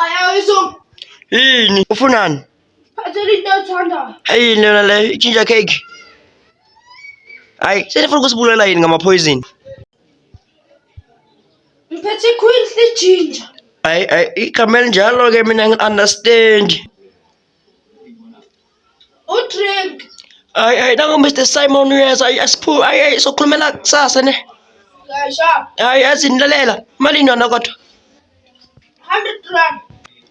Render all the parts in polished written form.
Ayayizong. Yini? Ufunani? Phathela into othandayo. Hayini lona le ginger cake. Hayi, selifuna ukusibulala yini ngama-poison? Ngiphethe ikhwili ginger. Hayi, igama elinjalo-ke mina ngi-understand. Udrink. Hayi, nangu Mr. Simon uyeza, hayi, sokhulumela kusasa ne. Gasha. Hayi, azinilalela. Malini yona kodwa? 100 rand.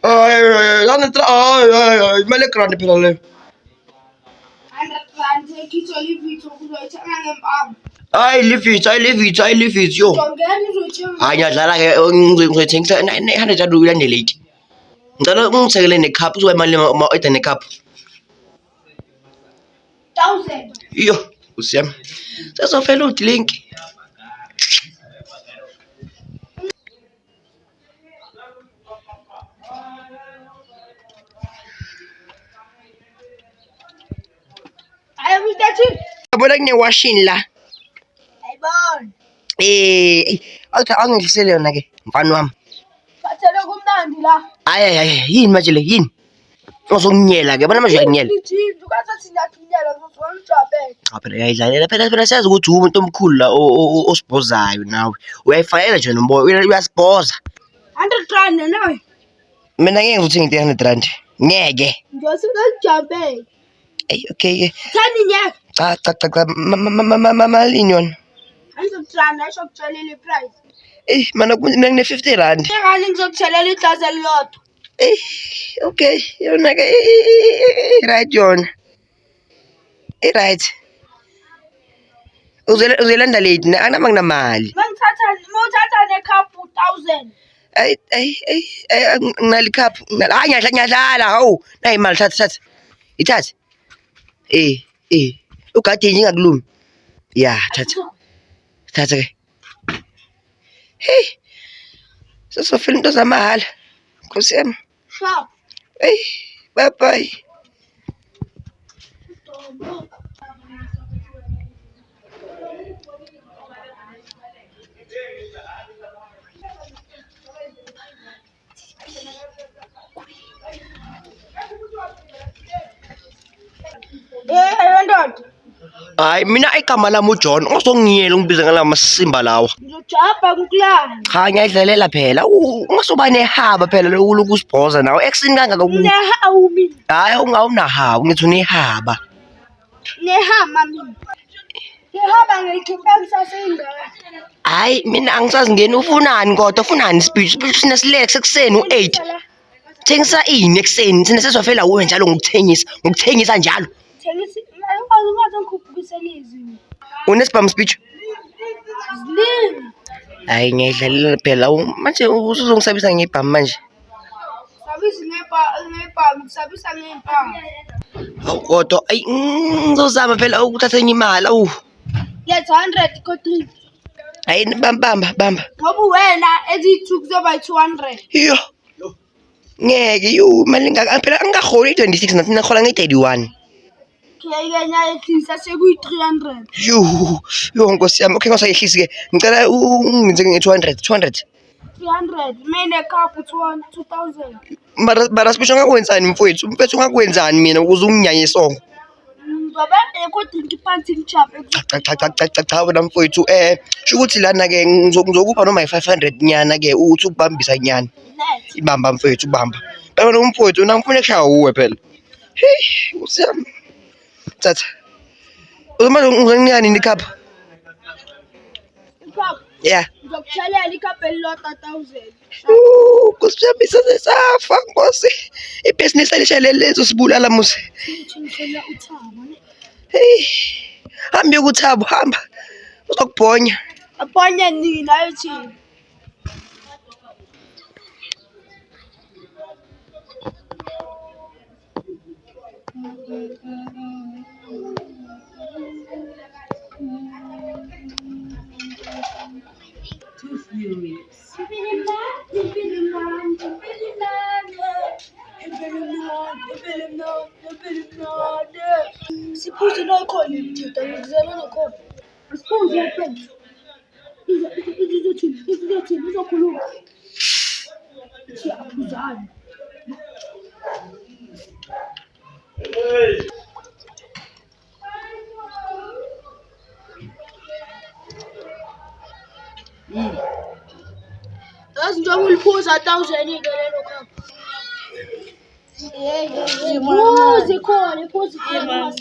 Hayi, imali egrandi phela leyo. 100 rand. Ekitho livitho kuzoyithenga ngempama. Hayi, leave it, yo. Jongeni uzoyithenga. Hayi, ngiyadlala-ke, ngizoyithengisa 900 rand uyilandele late. Ngicela ungithekele necup, uzoba imali ma-order necup. 1000. Iyo, usiyami. Sezofela udlink. Hayi mntathi. Yabona kune-washing la. Ayibona. Awungehlisele yona-ke, mfana wami. Phathela kumnandi la. Hayi, yini manje le, yini? Uzokunyela-ke, yabona manje uyakunyela. Ginger, ukathi ngiyakhinyela ngizongijabela. Cha phela uyayidlalela, phela siyazi ukuthi umuntu omkhulu la osibhozayo nawe. Uyayifakela nje nomboyo, uyasibhoza. 100 rand nawe. Mina ngeke ngizothenga 300 rand. Ngeke. Ngiyosingajabela. Okay. Thani nyaka. Cha. Malini yona? 100 rand ayisho kutshelela iprice. Mana kune 50 rand. Ngani ngizokutshelela iglasi elilodwa. Okay, yona-ke right yona. Right. Uzolanda late, anama nginamali. Mawuthatha necup 1000. Nginali cup. Hayi ngiyadlala, hawu. Nayi imali thatha. Ithathe. Ugade nje ingakulumi. Ya, thatha-ke. Hey. Sesofela into zamahala. Nkosi yami. Sharp. Bye. Ndoda. Hayi mina igama lami uJohn, ungazongiyela ungibiza ngala masimba lawa. Ngizojabha kukulana. Cha ngiyadlalela phela. Ungasoba nehaba phela lokuloko usibhoza nawe. Eksini kangaka ku. Nehawu mina. Hayi ungawunahawu, ngithi unehaba. Nehama mina. Ngihamba ngikhipha ngisaseyindala. Hayi mina angisazi ngene ufunani kodwa ufunani speech sina sileke sekuseni u8. Thengisa ini ekseni sina sesofela uwe njalo ngokuthengisa njalo. Thengisa ungaze ngikhuphukiselizi. Unesibam speech? Zilini. Hayi ngiyadlalela phela manje usuzongisabisa ngebham manje. Sabisa ngebhamu, sabisa ngempama. Hawu kodwa ngizozama phela ukuthatha enye imali awu. Let's 100 kodwa. Hayi bamba. Ngoba wena ezithi kuzoba 200. Yo. Ngeke mali ngaka phela angaholi 26 nathi nakhola nge31. Kuyayikenya ehlisa sekuyi 300. Yo Nkosi yami, okay ngosayehlisi ke. Ngicela ungenze nge200. 300. Mina cup 2000. Mara sibisho ngakwenzani mfowethu? Mfethu ngakwenzani mina ukuze unginyanye isongo? Ngoba kodwa ngiphansi ngichape. Cha wena mfowethu sho ukuthi lana ke ngizokupha noma i500 nyana ke uthi ukubambisa nyana. Ibamba mfowethu ubamba. Phela umfowethu ngifuna ukushaya uwe phela. Hey, usiyami. Thatha. Uzomanje unginika nini cup? Cup. Yeah. Ngizokuthelela icup elilodwa 1000. Kusiyami safa Nkosi. Ibusiness alishelele lezo sibulala musi. Ngithengisela uThabo ne. Hey. Hambe ukuThabo hamba. Uzokubhonya. Abhonya nini ayothi? Too furious. Siphuze nokhona ngithetha ngizela nokhona. Siphuze yaphethu. Izothini izokhuluma. Siyaphuzana. yazi njengoba uliphuza 1000 ke lelo khapha. Phuzi khona, phuzi khona.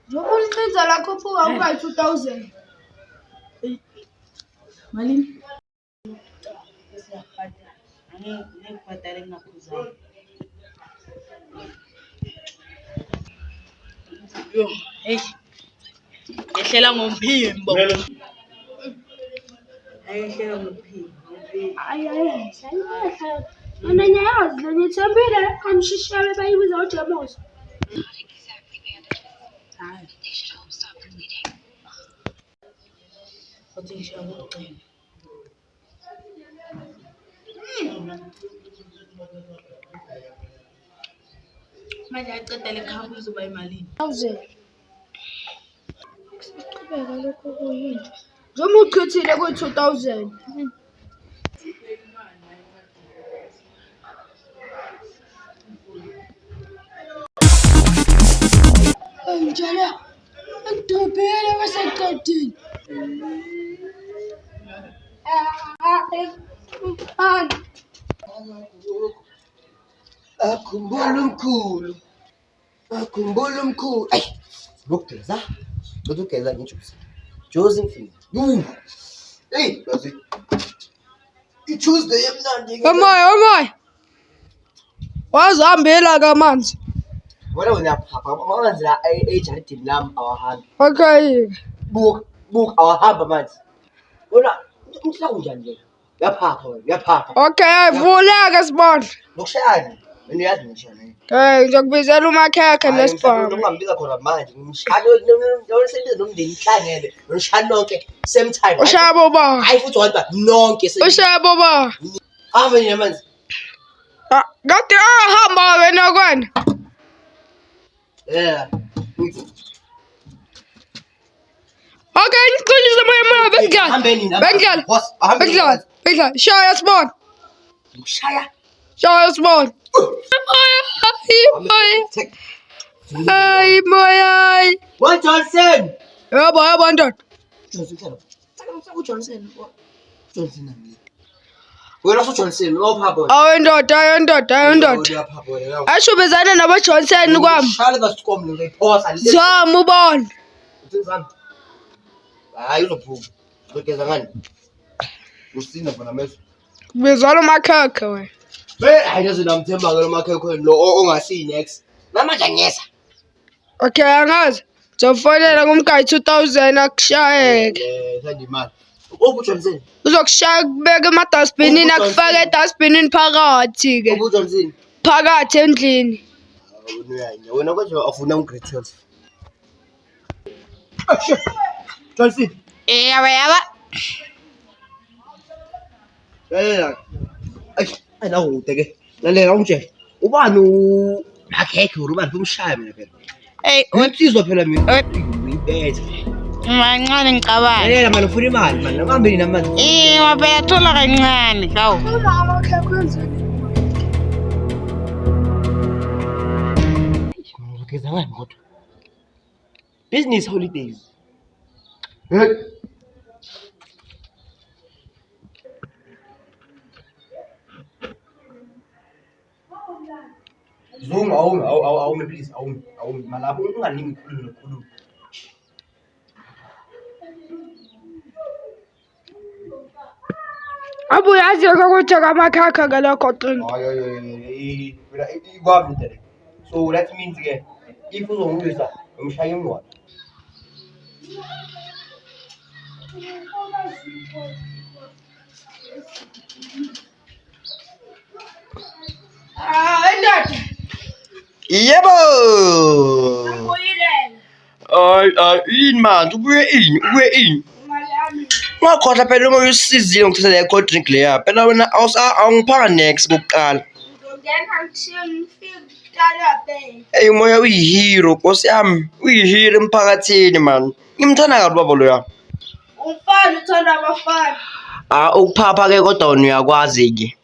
Njengoba ulincinza lakho phuka ukayi 2000. Malini? Ngekubhadala engaphuzanga. Yo, hey. Ngehlela ngomphimbo. Ngehlela ngomphimbo. Ay, mina ngiyazi le ngithembile kamshishebe bayibiza uJemosi. Hayi. Kodwa ngisho ukucela. Manje aceda lekhambi uzoba imalini? 1000. Siqhubeka lokho kuyini? Njengoba uchithile ku 2000. Njalo ngidobhele waseqedini. Akhumbula umkhulu. Ay, lokugeza. Lokugeza ngisho. Josephine. Hey, yazi. I-Tuesday yemnandi ke. Omoy. Wazihambela kamanzi. Wena uyaphapha amanzi la ejaridini lami awahambi. Okay. Buka awahamba manje. Wena umhla kunjani nje? Uyaphapha. Okay, vula ke sibona. Ngokushayani. Mina uyazi ngishona. Ngizokubizela umakhakhe lesibhamu. Ungambiza khona manje. Ngimshano nosebenza nomndeni ihlangene. Ngishano nonke same time. Ushabo ba. Hayi futhi wanda nonke Ushabo ba. Hamba nje manje. Kade ahamba wena kwana. Yeah. Okay, ngicela moya bengidlala. Hambeni Bengidlala. Shaya sibona. Ngishaya. Shaya sibona. Ay moya. What Johnson? Yabo ndoda. Johnson. Johnson. Wena uJohnson ophapho. Awu ndoda. Ashubezana nabo Johnson kwami. Shale ngasikomle ngiyiphosa. Zama ubona. Uthizami. Hayi uzophuka. Ngigeza ngani? Usina bona meso. Bizala umakhakhe wena. Hayi yazi namthemba ke lo makhekho lo ongasi next. Namanje ngiyesa. Okay, angazi. Zofonela kumgayi 2000 akushayeke. Sanda imali. UJohnson. Uzokushaya kubeka emadustbinini akufake edustbinini phakathi ke. UJohnson. Phakathi endlini. Wena konje afuna ugrade 12. Johnson. Yaba. Ay nawo udeke. Lalela ungitshela. Ubani makhekhe ubani umshaya mina phela. Hey, Unsizwa phela mina. Uyibethe. Mancane ngicabanga. Yena manje ufuna imali manje ngihambeni namanje. Phela thola kancane, hawu. Ngizokwenza ngani kodwa? Business holidays. Zoom awume please awume malapho ungalimi ukukhuluma. Abu yazi ukuthi kamakhakha ngalokho qini. Hayi ikwami nje. So that means ke if uzongizwa umshaya immoto. Ndoda. Yebo. Uyilele. Ay yini manje ubuye ini? Imali yami. Ngakhohlwa phela uma usizile ngithatha le cold drink leya. Phela wena awungiphanga next kokuqala. Ngena ngishiya ngifike kuqala bhe. Hey moya uyihero Nkosi yami. Uyihero emphakathini man. Ngimthanda kabi baba loya. Umfana uthanda abafana. Ukuphapha ke kodwa wena uyakwazi ke.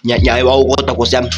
Nyayo awukodwa Nkosi yami.